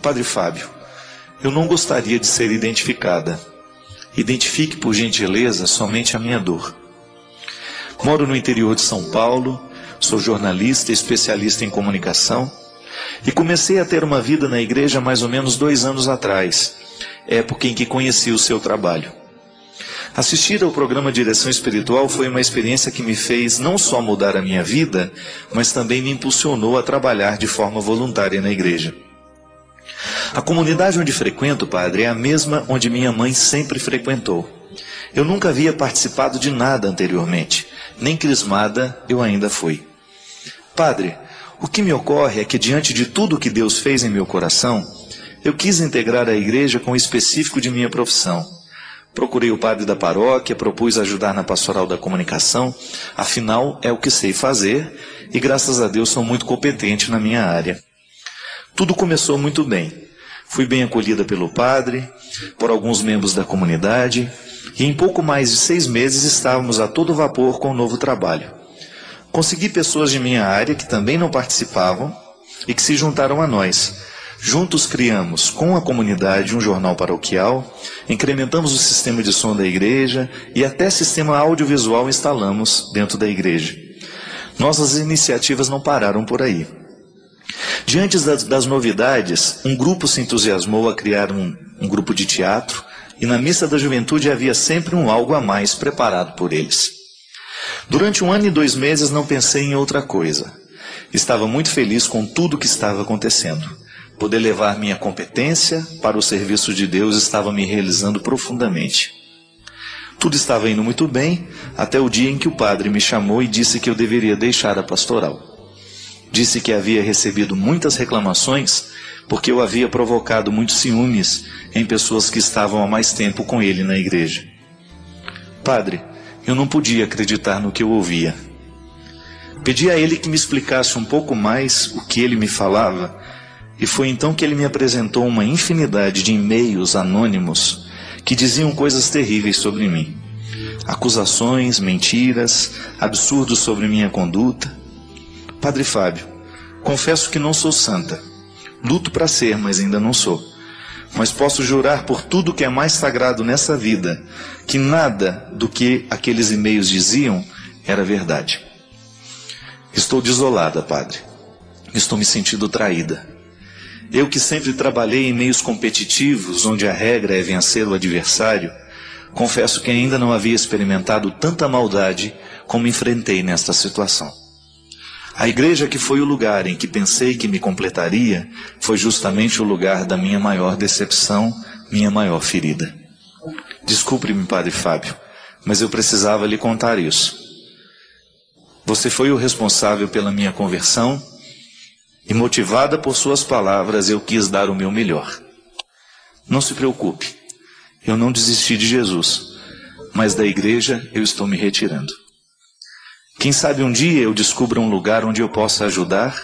Padre Fábio, eu não gostaria de ser identificada. Identifique, por gentileza, somente a minha dor. Moro no interior de São Paulo, sou jornalista e especialista em comunicação e comecei a ter uma vida na igreja mais ou menos 2 anos atrás, época em que conheci o seu trabalho. Assistir ao programa Direção Espiritual foi uma experiência que me fez não só mudar a minha vida, mas também me impulsionou a trabalhar de forma voluntária na igreja. A comunidade onde frequento, padre, é a mesma onde minha mãe sempre frequentou. Eu nunca havia participado de nada anteriormente, nem crismada eu ainda fui. Padre, o que me ocorre é que diante de tudo o que Deus fez em meu coração, eu quis integrar a igreja com o específico de minha profissão. Procurei o padre da paróquia, propus ajudar na pastoral da comunicação, afinal é o que sei fazer e graças a Deus sou muito competente na minha área. Tudo começou muito bem. Fui bem acolhida pelo padre, por alguns membros da comunidade e em pouco mais de 6 meses estávamos a todo vapor com o novo trabalho. Consegui pessoas de minha área que também não participavam e que se juntaram a nós. Juntos criamos, com a comunidade, um jornal paroquial, incrementamos o sistema de som da igreja e até sistema audiovisual instalamos dentro da igreja. Nossas iniciativas não pararam por aí. Diante das novidades, um grupo se entusiasmou a criar um grupo de teatro e na missa da juventude havia sempre um algo a mais preparado por eles. Durante 1 ano e 2 meses não pensei em outra coisa. Estava muito feliz com tudo o que estava acontecendo. Poder levar minha competência para o serviço de Deus estava me realizando profundamente. Tudo estava indo muito bem, até o dia em que o padre me chamou e disse que eu deveria deixar a pastoral. Disse que havia recebido muitas reclamações porque eu havia provocado muitos ciúmes em pessoas que estavam há mais tempo com ele na igreja. Padre, eu não podia acreditar no que eu ouvia. Pedi a ele que me explicasse um pouco mais o que ele me falava, e foi então que ele me apresentou uma infinidade de e-mails anônimos que diziam coisas terríveis sobre mim. Acusações, mentiras, absurdos sobre minha conduta. Padre Fábio, confesso que não sou santa. Luto para ser, mas ainda não sou. Mas posso jurar por tudo que é mais sagrado nessa vida, que nada do que aqueles e-mails diziam era verdade. Estou desolada, padre. Estou me sentindo traída. Eu que sempre trabalhei em meios competitivos, onde a regra é vencer o adversário, confesso que ainda não havia experimentado tanta maldade como enfrentei nesta situação. A igreja, que foi o lugar em que pensei que me completaria, foi justamente o lugar da minha maior decepção, minha maior ferida. Desculpe-me, Padre Fábio, mas eu precisava lhe contar isso. Você foi o responsável pela minha conversão e, motivada por suas palavras, eu quis dar o meu melhor. Não se preocupe, eu não desisti de Jesus, mas da igreja eu estou me retirando. Quem sabe um dia eu descubra um lugar onde eu possa ajudar,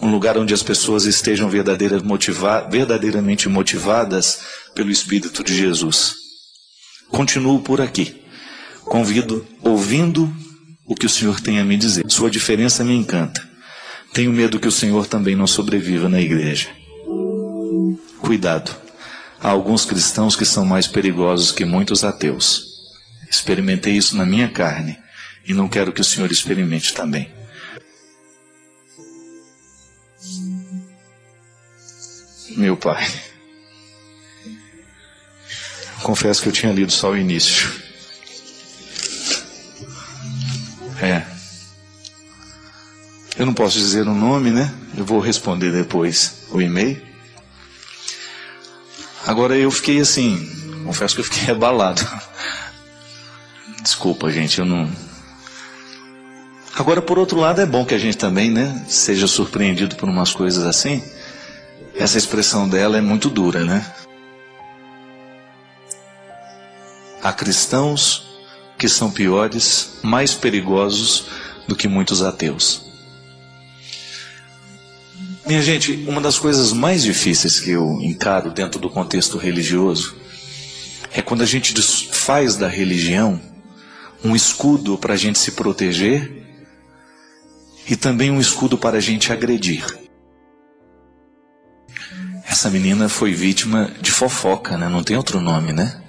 um lugar onde as pessoas estejam verdadeiramente motivadas pelo Espírito de Jesus. Continuo por aqui, ouvindo o que o Senhor tem a me dizer. Sua diferença me encanta. Tenho medo que o Senhor também não sobreviva na igreja. Cuidado, há alguns cristãos que são mais perigosos que muitos ateus. Experimentei isso na minha carne. E não quero que o Senhor experimente também. Meu pai, confesso que eu tinha lido só o início. Eu não posso dizer o nome, né? Eu vou responder depois o e-mail. Agora eu fiquei assim, confesso que eu fiquei abalado. Desculpa, gente, eu não... Agora, por outro lado, é bom que a gente também, né, seja surpreendido por umas coisas assim. Essa expressão dela é muito dura, né? Há cristãos que são piores, mais perigosos do que muitos ateus. Minha gente, uma das coisas mais difíceis que eu encaro dentro do contexto religioso é quando a gente faz da religião um escudo para a gente se proteger e também um escudo para a gente agredir. Essa menina foi vítima de fofoca, né? Não tem outro nome, né?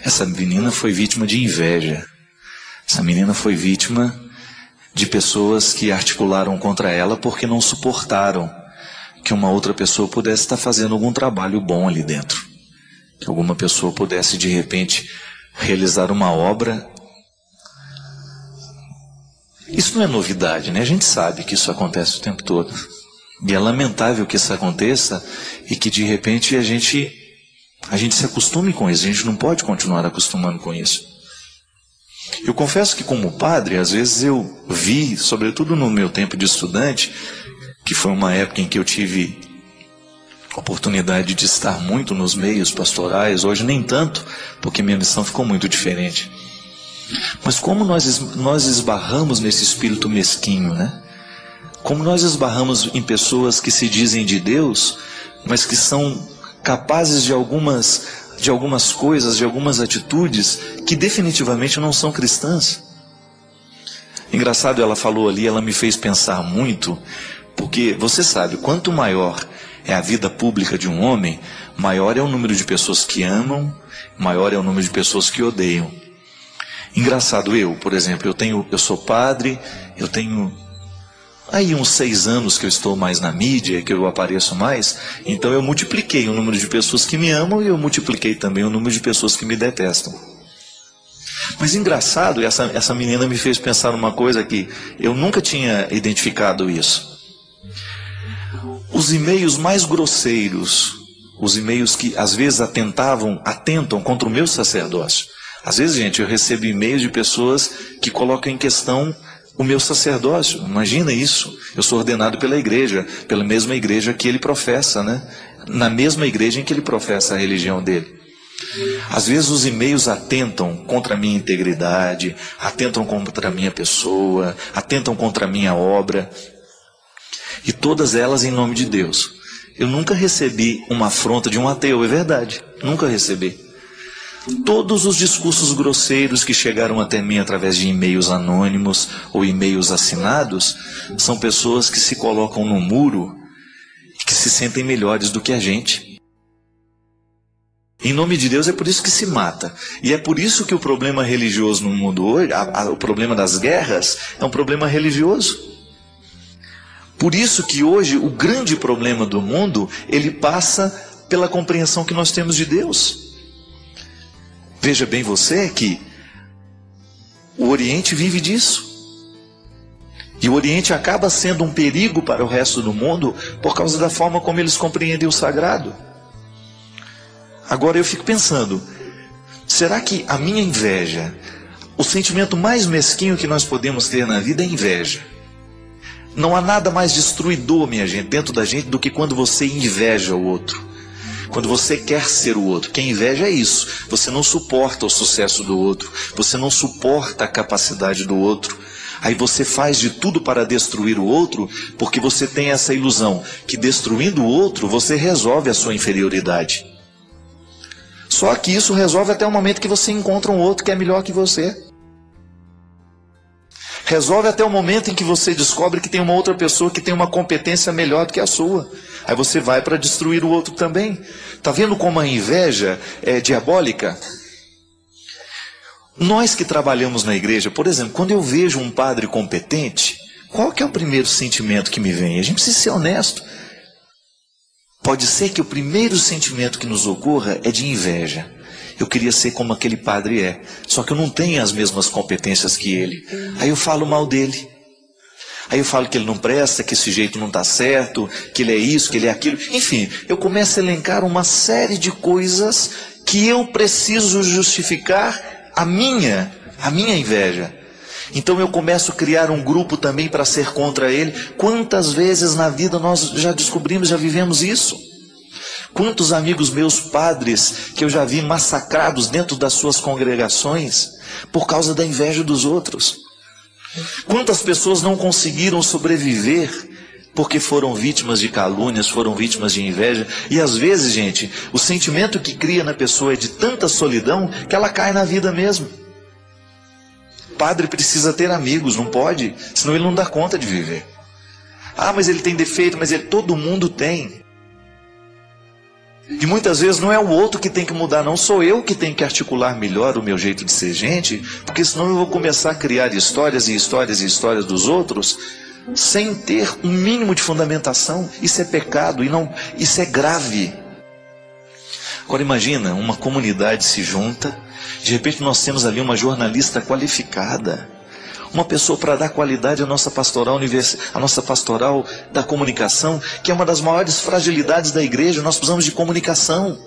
Essa menina foi vítima de inveja. Essa menina foi vítima de pessoas que articularam contra ela porque não suportaram que uma outra pessoa pudesse estar fazendo algum trabalho bom ali dentro. Que alguma pessoa pudesse, de repente, realizar uma obra. Isso não é novidade, né? A gente sabe que isso acontece o tempo todo. E é lamentável que isso aconteça e que, de repente, a gente se acostume com isso. A gente não pode continuar acostumando com isso. Eu confesso que, como padre, às vezes eu vi, sobretudo no meu tempo de estudante, que foi uma época em que eu tive oportunidade de estar muito nos meios pastorais, hoje nem tanto, porque minha missão ficou muito diferente. Mas como nós esbarramos nesse espírito mesquinho, né? Como nós esbarramos em pessoas que se dizem de Deus, mas que são capazes de algumas coisas, de algumas atitudes que definitivamente não são cristãs. Engraçado, ela falou ali, ela me fez pensar muito, porque você sabe, quanto maior é a vida pública de um homem, maior é o número de pessoas que amam, maior é o número de pessoas que odeiam. Engraçado, por exemplo, eu sou padre, eu tenho aí uns 6 anos que eu estou mais na mídia, que eu apareço mais, então eu multipliquei o número de pessoas que me amam e eu multipliquei também o número de pessoas que me detestam. Mas engraçado, essa menina me fez pensar numa coisa que eu nunca tinha identificado isso. Os e-mails mais grosseiros, os e-mails que às vezes atentam contra o meu sacerdócio. Às vezes, gente, eu recebo e-mails de pessoas que colocam em questão o meu sacerdócio. Imagina isso. Eu sou ordenado pela igreja, pela mesma igreja que ele professa, né? Na mesma igreja em que ele professa a religião dele. Às vezes os e-mails atentam contra a minha integridade, atentam contra a minha pessoa, atentam contra a minha obra. E todas elas em nome de Deus. Eu nunca recebi uma afronta de um ateu, é verdade. Nunca recebi. Todos os discursos grosseiros que chegaram até mim através de e-mails anônimos ou e-mails assinados são pessoas que se colocam no muro e que se sentem melhores do que a gente. Em nome de Deus é por isso que se mata. E é por isso que o problema religioso no mundo hoje, o problema das guerras, é um problema religioso. Por isso que hoje o grande problema do mundo, ele passa pela compreensão que nós temos de Deus. Veja bem você que o Oriente vive disso. E o Oriente acaba sendo um perigo para o resto do mundo por causa da forma como eles compreendem o sagrado. Agora eu fico pensando, será que a minha inveja, o sentimento mais mesquinho que nós podemos ter na vida é inveja? Não há nada mais destruidor, minha gente, dentro da gente do que quando você inveja o outro. Quando você quer ser o outro. Quem inveja é isso. Você não suporta o sucesso do outro. Você não suporta a capacidade do outro. Aí você faz de tudo para destruir o outro, porque você tem essa ilusão que destruindo o outro, você resolve a sua inferioridade. Só que isso resolve até o momento que você encontra um outro que é melhor que você. Resolve até o momento em que você descobre que tem uma outra pessoa que tem uma competência melhor do que a sua. Aí você vai para destruir o outro também. Está vendo como a inveja é diabólica? Nós que trabalhamos na igreja, por exemplo, quando eu vejo um padre competente, qual que é o primeiro sentimento que me vem? A gente precisa ser honesto. Pode ser que o primeiro sentimento que nos ocorra é de inveja. Eu queria ser como aquele padre é, só que eu não tenho as mesmas competências que ele. Aí eu falo mal dele. Aí eu falo que ele não presta, que esse jeito não está certo, que ele é isso, que ele é aquilo. Enfim, eu começo a elencar uma série de coisas que eu preciso justificar a minha inveja. Então eu começo a criar um grupo também para ser contra ele. Quantas vezes na vida nós já descobrimos, já vivemos isso? Quantos amigos meus padres que eu já vi massacrados dentro das suas congregações por causa da inveja dos outros? Quantas pessoas não conseguiram sobreviver porque foram vítimas de calúnias, foram vítimas de inveja? E às vezes, gente, o sentimento que cria na pessoa é de tanta solidão que ela cai na vida mesmo. O padre precisa ter amigos, não pode, senão ele não dá conta de viver. Ah, mas ele tem defeito, mas todo mundo tem. E muitas vezes não é o outro que tem que mudar, não. Sou eu que tenho que articular melhor o meu jeito de ser gente, porque senão eu vou começar a criar histórias e histórias e histórias dos outros, sem ter um mínimo de fundamentação. Isso é pecado, isso é grave. Agora imagina, uma comunidade se junta, de repente nós temos ali uma jornalista qualificada, uma pessoa para dar qualidade à nossa pastoral da comunicação, que é uma das maiores fragilidades da igreja. Nós precisamos de comunicação.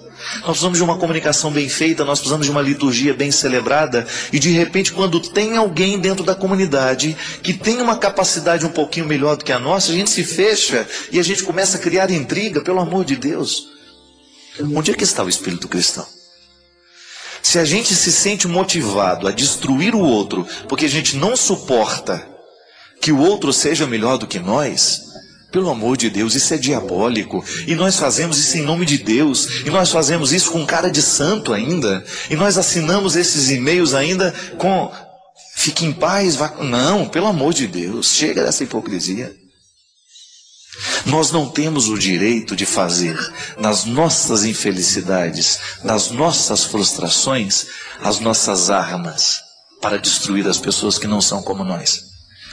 Nós precisamos de uma comunicação bem feita, nós precisamos de uma liturgia bem celebrada. E de repente, quando tem alguém dentro da comunidade que tem uma capacidade um pouquinho melhor do que a nossa, a gente se fecha e a gente começa a criar intriga. Pelo amor de Deus, onde é que está o espírito cristão? Se a gente se sente motivado a destruir o outro, porque a gente não suporta que o outro seja melhor do que nós, pelo amor de Deus, isso é diabólico. E nós fazemos isso em nome de Deus. E nós fazemos isso com cara de santo ainda. E nós assinamos esses e-mails ainda com fique em paz. Não, pelo amor de Deus, chega dessa hipocrisia. Nós não temos o direito de fazer nas nossas infelicidades, nas nossas frustrações, as nossas armas para destruir as pessoas que não são como nós.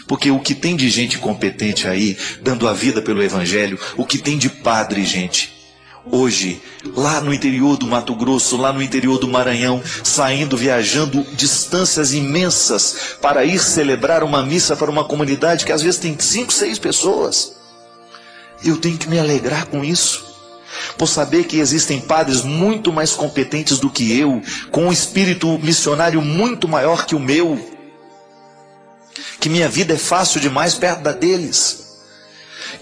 Porque o que tem de gente competente aí, dando a vida pelo Evangelho, o que tem de padre, gente, hoje, lá no interior do Mato Grosso, lá no interior do Maranhão, saindo, viajando distâncias imensas para ir celebrar uma missa para uma comunidade que às vezes tem 5, 6 pessoas. Eu tenho que me alegrar com isso, por saber que existem padres muito mais competentes do que eu, com um espírito missionário muito maior que o meu, que minha vida é fácil demais perto da deles.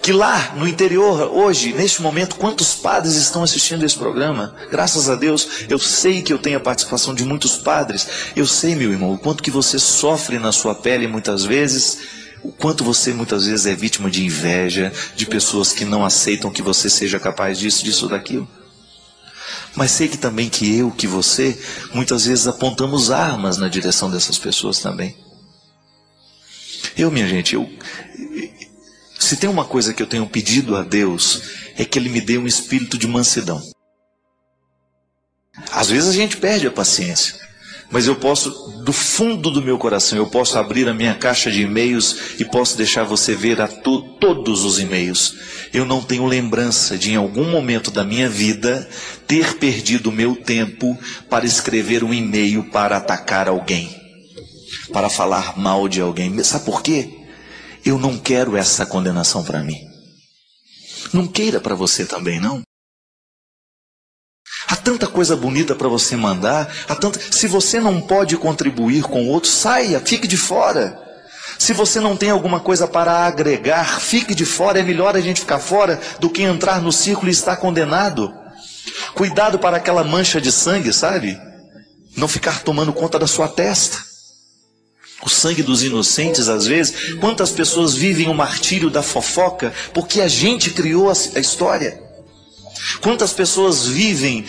Que lá no interior, hoje, neste momento, quantos padres estão assistindo esse programa? Graças a Deus, eu sei que eu tenho a participação de muitos padres. Eu sei, meu irmão, o quanto que você sofre na sua pele muitas vezes, o quanto você muitas vezes é vítima de inveja, de pessoas que não aceitam que você seja capaz disso, disso, daquilo. Mas sei que também que eu, que você, muitas vezes apontamos armas na direção dessas pessoas também. Minha gente, se tem uma coisa que eu tenho pedido a Deus, é que Ele me dê um espírito de mansidão. Às vezes a gente perde a paciência, mas eu posso, do fundo do meu coração, eu posso abrir a minha caixa de e-mails e posso deixar você ver todos os e-mails. Eu não tenho lembrança de, em algum momento da minha vida, ter perdido o meu tempo para escrever um e-mail para atacar alguém, para falar mal de alguém. Sabe por quê? Eu não quero essa condenação para mim. Não queira para você também, não. Há tanta coisa bonita para você mandar. Se você não pode contribuir com o outro, saia, fique de fora. Se você não tem alguma coisa para agregar, fique de fora. É melhor a gente ficar fora do que entrar no círculo e estar condenado. Cuidado para aquela mancha de sangue, sabe? Não ficar tomando conta da sua testa. O sangue dos inocentes, às vezes. Quantas pessoas vivem o martírio da fofoca porque a gente criou a história? Quantas pessoas vivem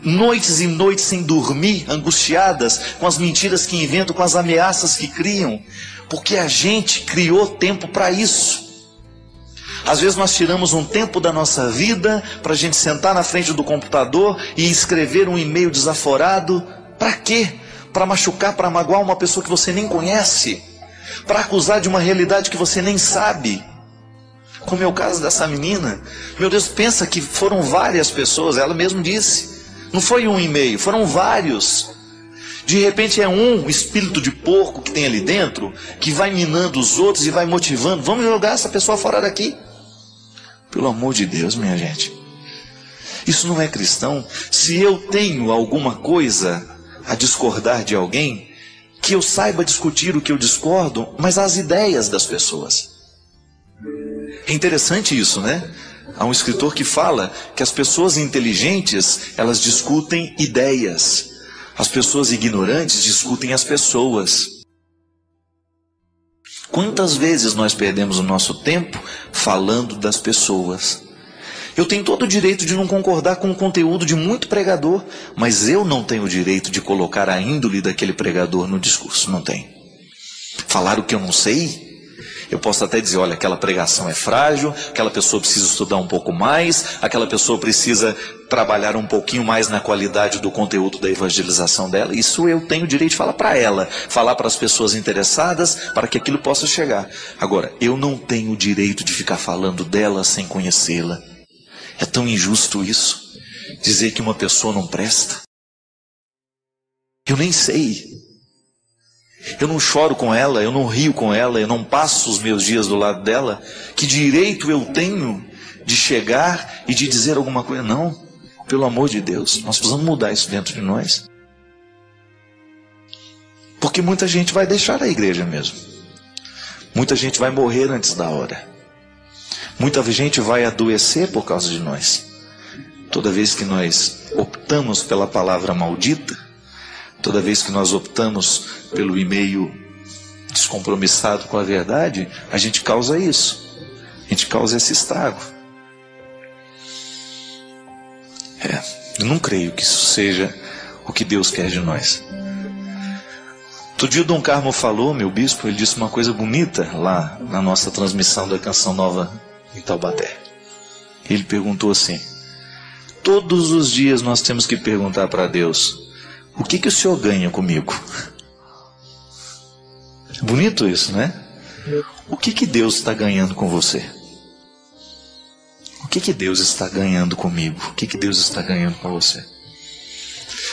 noites e noites sem dormir, angustiadas, com as mentiras que inventam, com as ameaças que criam, porque a gente criou tempo para isso. Às vezes nós tiramos um tempo da nossa vida para a gente sentar na frente do computador e escrever um e-mail desaforado. Para quê? Para machucar, para magoar uma pessoa que você nem conhece, para acusar de uma realidade que você nem sabe. Como é o caso dessa menina. Meu Deus, pensa que foram várias pessoas, ela mesma disse. Não foi um e-mail, foram vários. De repente é um espírito de porco que tem ali dentro, que vai minando os outros e vai motivando. Vamos jogar essa pessoa fora daqui. Pelo amor de Deus, minha gente. Isso não é cristão. Se eu tenho alguma coisa a discordar de alguém, que eu saiba discutir o que eu discordo, mas as ideias das pessoas. É interessante isso, né? Há um escritor que fala que as pessoas inteligentes, elas discutem ideias. As pessoas ignorantes discutem as pessoas. Quantas vezes nós perdemos o nosso tempo falando das pessoas? Eu tenho todo o direito de não concordar com o conteúdo de muito pregador, mas eu não tenho o direito de colocar a índole daquele pregador no discurso, não tenho. Falar o que eu não sei? Eu posso até dizer, olha, aquela pregação é frágil, aquela pessoa precisa estudar um pouco mais, aquela pessoa precisa trabalhar um pouquinho mais na qualidade do conteúdo da evangelização dela. Isso eu tenho o direito de falar para ela, falar para as pessoas interessadas, para que aquilo possa chegar. Agora, eu não tenho o direito de ficar falando dela sem conhecê-la. É tão injusto isso, dizer que uma pessoa não presta. Eu nem sei. Eu não choro com ela, eu não rio com ela, eu não passo os meus dias do lado dela. Que direito eu tenho de chegar e de dizer alguma coisa? Não, pelo amor de Deus, nós precisamos mudar isso dentro de nós. Porque muita gente vai deixar a igreja mesmo. Muita gente vai morrer antes da hora. Muita gente vai adoecer por causa de nós. Toda vez que nós optamos pela palavra maldita, toda vez que nós optamos pelo e-mail descompromissado com a verdade, a gente causa isso. A gente causa esse estrago. Eu não creio que isso seja o que Deus quer de nós. Outro dia o Dom Carmo falou, meu bispo, ele disse uma coisa bonita lá na nossa transmissão da Canção Nova em Taubaté. Ele perguntou assim: todos os dias nós temos que perguntar para Deus: o que o Senhor ganha comigo? Bonito isso, né? O que Deus está ganhando com você? O que Deus está ganhando comigo? O que Deus está ganhando com você?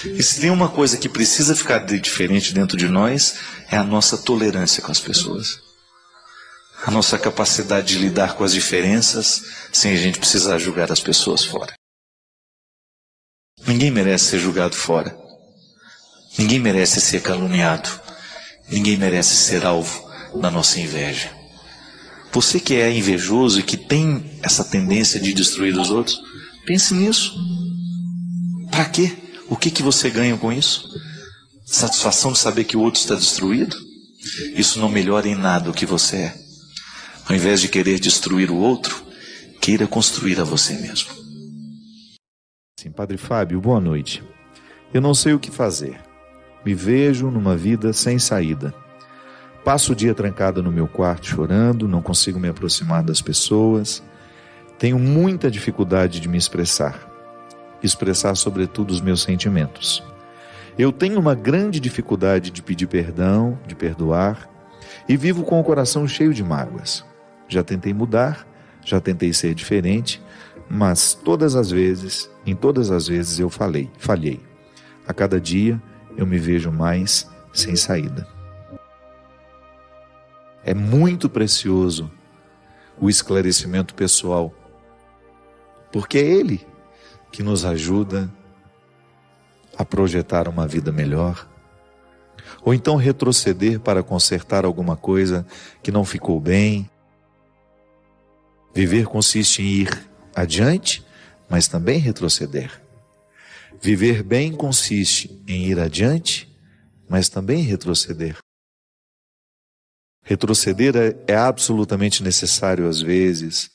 E se tem uma coisa que precisa ficar diferente dentro de nós, é a nossa tolerância com as pessoas. A nossa capacidade de lidar com as diferenças, sem a gente precisar julgar as pessoas fora. Ninguém merece ser julgado fora. Ninguém merece ser caluniado. Ninguém merece ser alvo da nossa inveja. Você que é invejoso e que tem essa tendência de destruir os outros, pense nisso. Para quê? O que você ganha com isso? Satisfação de saber que o outro está destruído? Isso não melhora em nada o que você é. Ao invés de querer destruir o outro, queira construir a você mesmo. Sim, Padre Fábio, boa noite. Eu não sei o que fazer. Me vejo numa vida sem saída. Passo o dia trancado no meu quarto chorando, não consigo me aproximar das pessoas. Tenho muita dificuldade de me expressar sobretudo os meus sentimentos. Eu tenho uma grande dificuldade de pedir perdão, de perdoar, e vivo com o coração cheio de mágoas. Já tentei mudar, já tentei ser diferente, mas em todas as vezes eu falhei. A cada dia eu me vejo mais sem saída. É muito precioso o esclarecimento pessoal, porque é ele que nos ajuda a projetar uma vida melhor, ou então retroceder para consertar alguma coisa que não ficou bem. Viver consiste em ir adiante, mas também retroceder. Viver bem consiste em ir adiante, mas também retroceder. Retroceder é absolutamente necessário às vezes,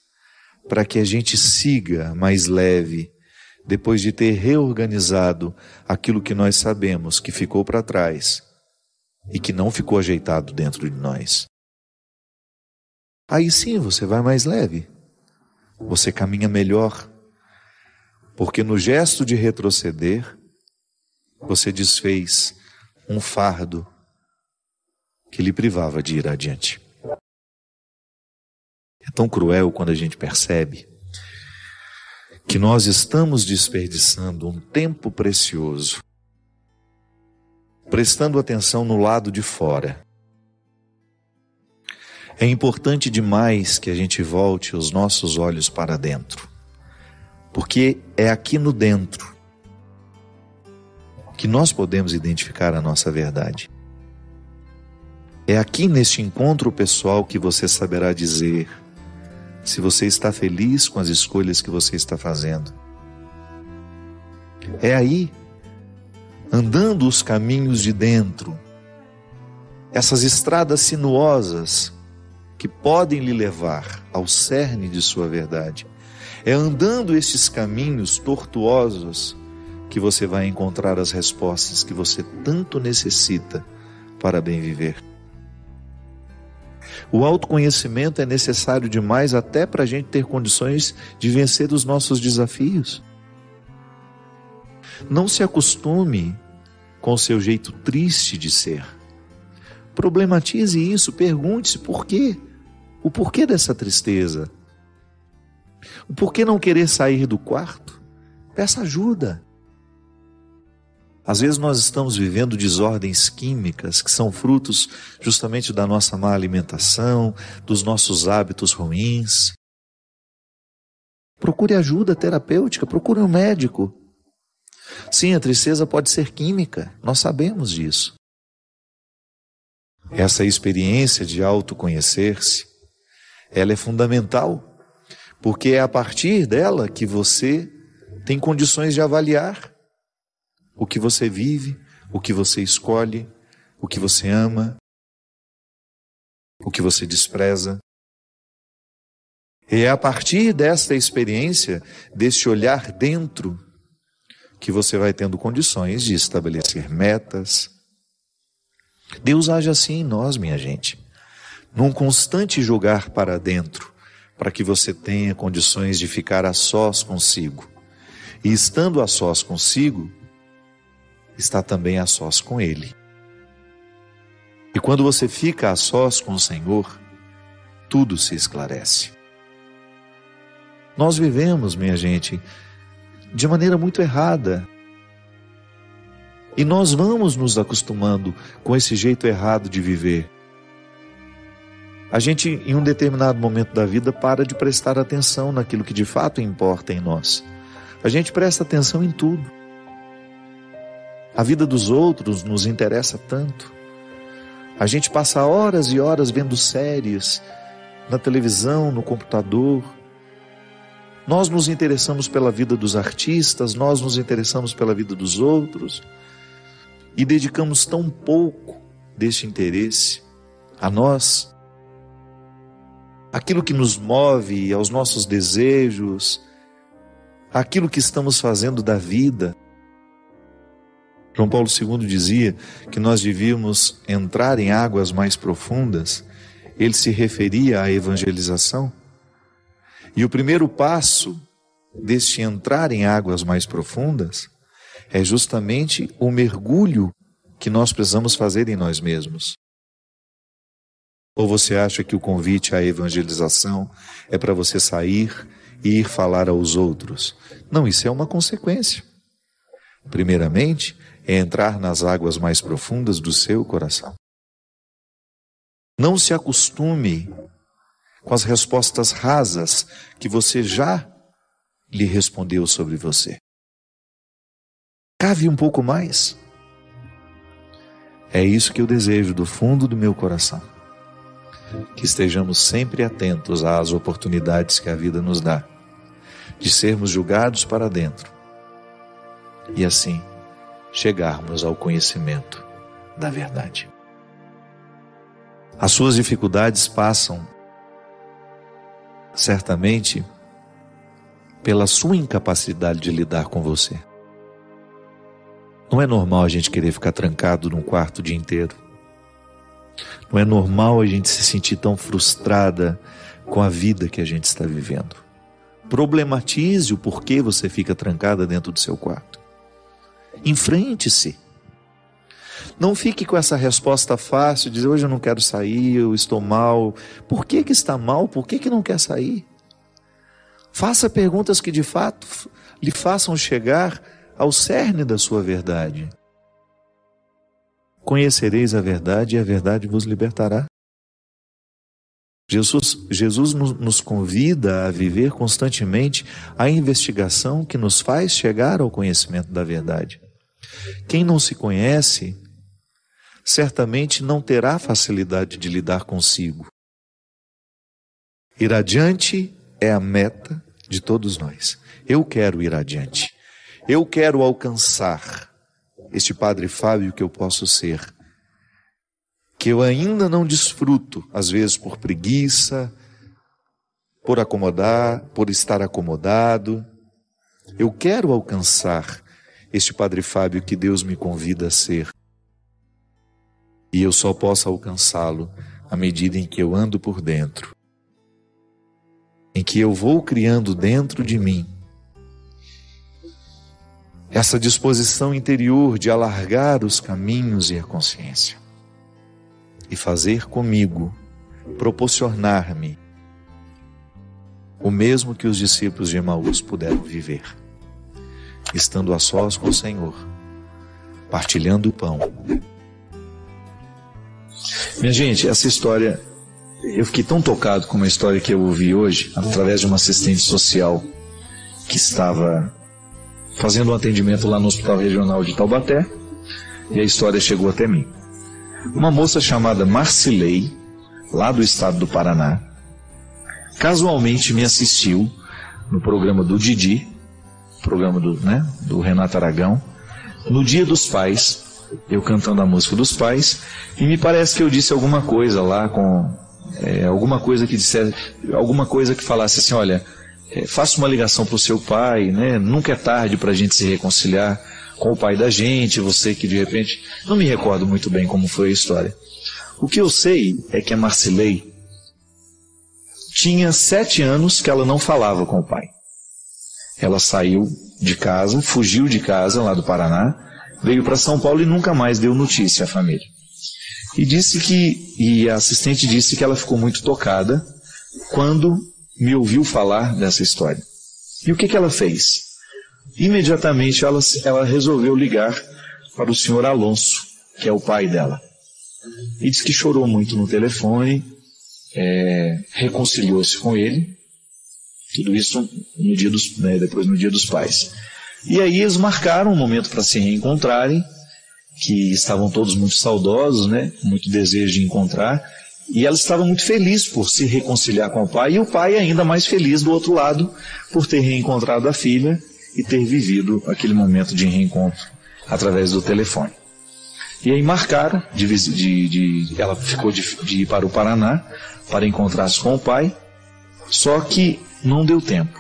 para que a gente siga mais leve, depois de ter reorganizado aquilo que nós sabemos que ficou para trás e que não ficou ajeitado dentro de nós. Aí sim você vai mais leve, você caminha melhor, porque no gesto de retroceder, você desfez um fardo que lhe privava de ir adiante. É tão cruel quando a gente percebe que nós estamos desperdiçando um tempo precioso, prestando atenção no lado de fora. É importante demais que a gente volte os nossos olhos para dentro, porque é aqui no dentro que nós podemos identificar a nossa verdade. É aqui neste encontro pessoal que você saberá dizer se você está feliz com as escolhas que você está fazendo. É aí, andando os caminhos de dentro, essas estradas sinuosas que podem lhe levar ao cerne de sua verdade. É andando estes caminhos tortuosos que você vai encontrar as respostas que você tanto necessita para bem viver. O autoconhecimento é necessário demais até para a gente ter condições de vencer os nossos desafios. Não se acostume com o seu jeito triste de ser. Problematize isso, pergunte-se por quê. O porquê dessa tristeza? O porquê não querer sair do quarto? Peça ajuda. Às vezes nós estamos vivendo desordens químicas que são frutos justamente da nossa má alimentação, dos nossos hábitos ruins. Procure ajuda terapêutica, procure um médico. Sim, a tristeza pode ser química, nós sabemos disso. Essa experiência de autoconhecer-se, ela é fundamental, porque é a partir dela que você tem condições de avaliar o que você vive, o que você escolhe, o que você ama, o que você despreza. E é a partir desta experiência, deste olhar dentro, que você vai tendo condições de estabelecer metas. Deus age assim em nós, minha gente, num constante jogar para dentro, para que você tenha condições de ficar a sós consigo. E estando a sós consigo, está também a sós com Ele. E quando você fica a sós com o Senhor, tudo se esclarece. Nós vivemos, minha gente, de maneira muito errada. E nós vamos nos acostumando com esse jeito errado de viver. A gente, em um determinado momento da vida, para de prestar atenção naquilo que de fato importa em nós. A gente presta atenção em tudo. A vida dos outros nos interessa tanto. A gente passa horas e horas vendo séries, na televisão, no computador. Nós nos interessamos pela vida dos artistas, nós nos interessamos pela vida dos outros e dedicamos tão pouco deste interesse a nós, aquilo que nos move, aos nossos desejos, aquilo que estamos fazendo da vida. João Paulo II dizia que nós devíamos entrar em águas mais profundas. Ele se referia à evangelização. E o primeiro passo deste entrar em águas mais profundas é justamente o mergulho que nós precisamos fazer em nós mesmos. Ou você acha que o convite à evangelização é para você sair e ir falar aos outros? Não, isso é uma consequência. Primeiramente, é entrar nas águas mais profundas do seu coração. Não se acostume com as respostas rasas que você já lhe respondeu sobre você. Cave um pouco mais. É isso que eu desejo do fundo do meu coração. Que estejamos sempre atentos às oportunidades que a vida nos dá, de sermos julgados para dentro e assim chegarmos ao conhecimento da verdade. As suas dificuldades passam certamente pela sua incapacidade de lidar com você. Não é normal a gente querer ficar trancado num quarto o dia inteiro. Não é normal a gente se sentir tão frustrada com a vida que a gente está vivendo. Problematize o porquê você fica trancada dentro do seu quarto. Enfrente-se. Não fique com essa resposta fácil, dizer hoje eu não quero sair, eu estou mal. Por que está mal? Por que não quer sair? Faça perguntas que de fato lhe façam chegar ao cerne da sua verdade. Conhecereis a verdade e a verdade vos libertará. Jesus nos convida a viver constantemente a investigação que nos faz chegar ao conhecimento da verdade. Quem não se conhece, certamente não terá facilidade de lidar consigo. Ir adiante é a meta de todos nós. Eu quero ir adiante. Eu quero alcançar este Padre Fábio que eu posso ser, que eu ainda não desfruto, às vezes por preguiça, por acomodar, por estar acomodado. Eu quero alcançar este Padre Fábio que Deus me convida a ser. E eu só posso alcançá-lo à medida em que eu ando por dentro, em que eu vou criando dentro de mim essa disposição interior de alargar os caminhos e a consciência e fazer comigo, proporcionar-me o mesmo que os discípulos de Emaús puderam viver, estando a sós com o Senhor, partilhando o pão. Minha gente, essa história, eu fiquei tão tocado com uma história que eu ouvi hoje, através de uma assistente social que estava fazendo um atendimento lá no Hospital Regional de Taubaté, e a história chegou até mim. Uma moça chamada Marcilei, lá do estado do Paraná, casualmente me assistiu no programa do Didi, programa do Renato Aragão, no Dia dos Pais, eu cantando a música dos pais, e me parece que eu disse alguma coisa lá, alguma coisa que falasse assim, olha, faça uma ligação para o seu pai, né? Nunca é tarde para a gente se reconciliar com o pai da gente, você que de repente, não me recordo muito bem como foi a história. O que eu sei é que a Marcilei tinha 7 anos que ela não falava com o pai. Ela saiu de casa, fugiu de casa lá do Paraná, veio para São Paulo e nunca mais deu notícia à família. E a assistente disse que ela ficou muito tocada quando me ouviu falar dessa história. E o que ela fez? Imediatamente ela resolveu ligar para o senhor Alonso, que é o pai dela. E disse que chorou muito no telefone, reconciliou-se com ele, tudo isso depois no Dia dos Pais. E aí eles marcaram um momento para se reencontrarem, que estavam todos muito saudosos, né, muito desejo de encontrar, e ela estava muito feliz por se reconciliar com o pai, e o pai ainda mais feliz do outro lado, por ter reencontrado a filha e ter vivido aquele momento de reencontro através do telefone. E aí marcaram, ela ficou de ir para o Paraná para encontrar-se com o pai, só que não deu tempo.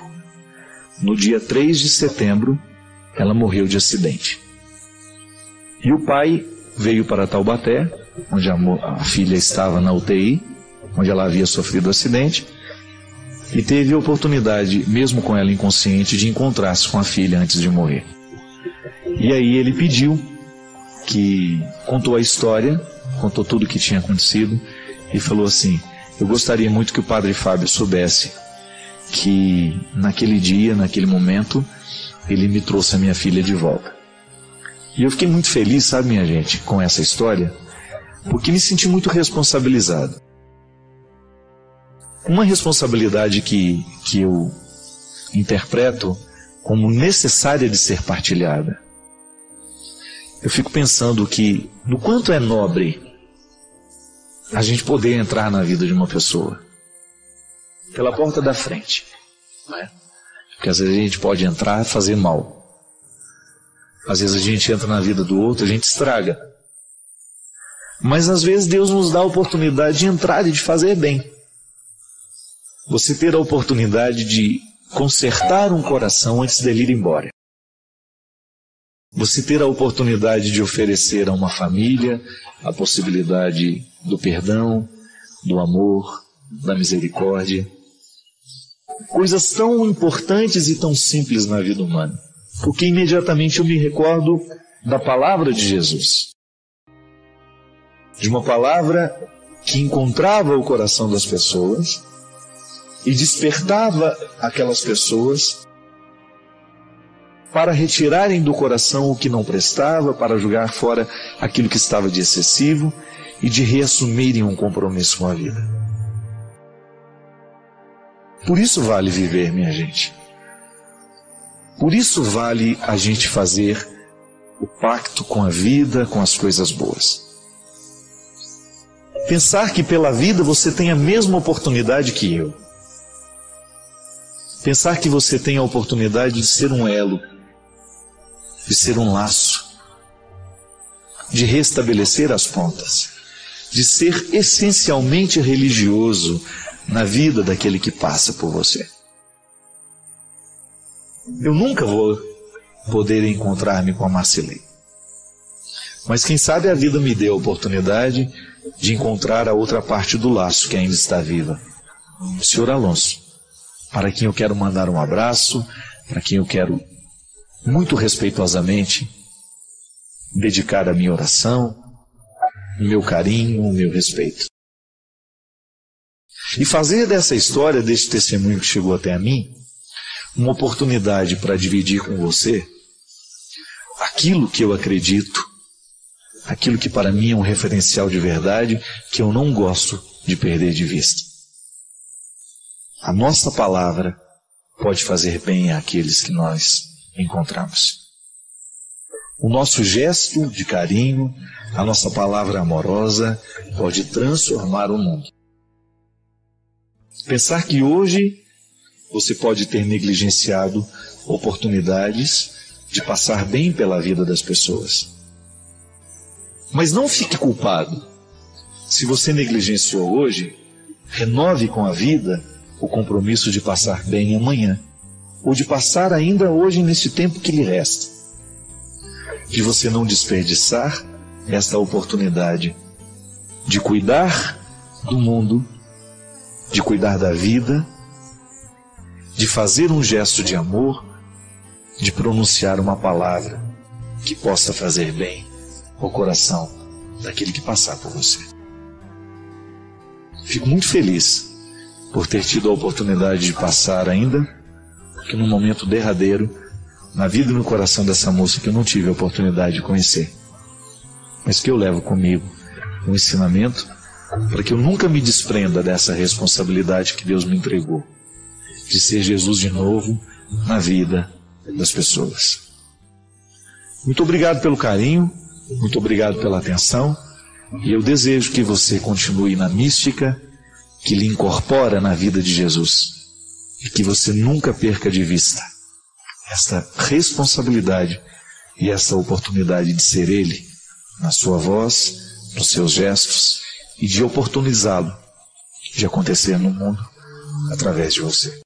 No dia 3 de setembro, ela morreu de acidente. E o pai veio para Taubaté, onde a filha estava na UTI, onde ela havia sofrido o acidente, e teve a oportunidade, mesmo com ela inconsciente, de encontrar-se com a filha antes de morrer. E aí ele contou a história, contou tudo o que tinha acontecido, e falou assim, eu gostaria muito que o Padre Fábio soubesse que naquele dia, naquele momento, ele me trouxe a minha filha de volta. E eu fiquei muito feliz, sabe, minha gente, com essa história, porque me senti muito responsabilizado. Uma responsabilidade que eu interpreto como necessária de ser partilhada. Eu fico pensando que, no quanto é nobre a gente poder entrar na vida de uma pessoa pela porta da frente, né? Porque às vezes a gente pode entrar e fazer mal. Às vezes a gente entra na vida do outro, a gente estraga. Mas às vezes Deus nos dá a oportunidade de entrar e de fazer bem. Você ter a oportunidade de consertar um coração antes dele ir embora. Você ter a oportunidade de oferecer a uma família a possibilidade do perdão, do amor, da misericórdia. Coisas tão importantes e tão simples na vida humana. Porque imediatamente eu me recordo da palavra de Jesus. De uma palavra que encontrava o coração das pessoas e despertava aquelas pessoas para retirarem do coração o que não prestava, para jogar fora aquilo que estava de excessivo e de reassumirem um compromisso com a vida. Por isso vale viver, minha gente. Por isso vale a gente fazer o pacto com a vida, com as coisas boas. Pensar que pela vida você tem a mesma oportunidade que eu. Pensar que você tem a oportunidade de ser um elo, de ser um laço, de restabelecer as pontas, de ser essencialmente religioso na vida daquele que passa por você. Eu nunca vou poder encontrar-me com a Marcilei. Mas quem sabe a vida me deu a oportunidade de encontrar a outra parte do laço que ainda está viva. Senhor Alonso, para quem eu quero mandar um abraço, para quem eu quero muito respeitosamente dedicar a minha oração, o meu carinho, o meu respeito. E fazer dessa história, deste testemunho que chegou até a mim, uma oportunidade para dividir com você aquilo que eu acredito, aquilo que para mim é um referencial de verdade, que eu não gosto de perder de vista. A nossa palavra pode fazer bem àqueles que nós encontramos. O nosso gesto de carinho, a nossa palavra amorosa pode transformar o mundo. Pensar que hoje você pode ter negligenciado oportunidades de passar bem pela vida das pessoas. Mas não fique culpado. Se você negligenciou hoje, renove com a vida o compromisso de passar bem amanhã, ou de passar ainda hoje nesse tempo que lhe resta. De você não desperdiçar esta oportunidade de cuidar do mundo, de cuidar da vida, de fazer um gesto de amor, de pronunciar uma palavra que possa fazer bem ao coração daquele que passar por você. Fico muito feliz por ter tido a oportunidade de passar ainda, que num momento derradeiro, na vida e no coração dessa moça que eu não tive a oportunidade de conhecer, mas que eu levo comigo um ensinamento para que eu nunca me desprenda dessa responsabilidade que Deus me entregou, de ser Jesus de novo na vida das pessoas. Muito obrigado pelo carinho, muito obrigado pela atenção, e eu desejo que você continue na mística que lhe incorpora na vida de Jesus, e que você nunca perca de vista esta responsabilidade e esta oportunidade de ser Ele na sua voz, nos seus gestos, e de oportunizá-lo de acontecer no mundo através de você.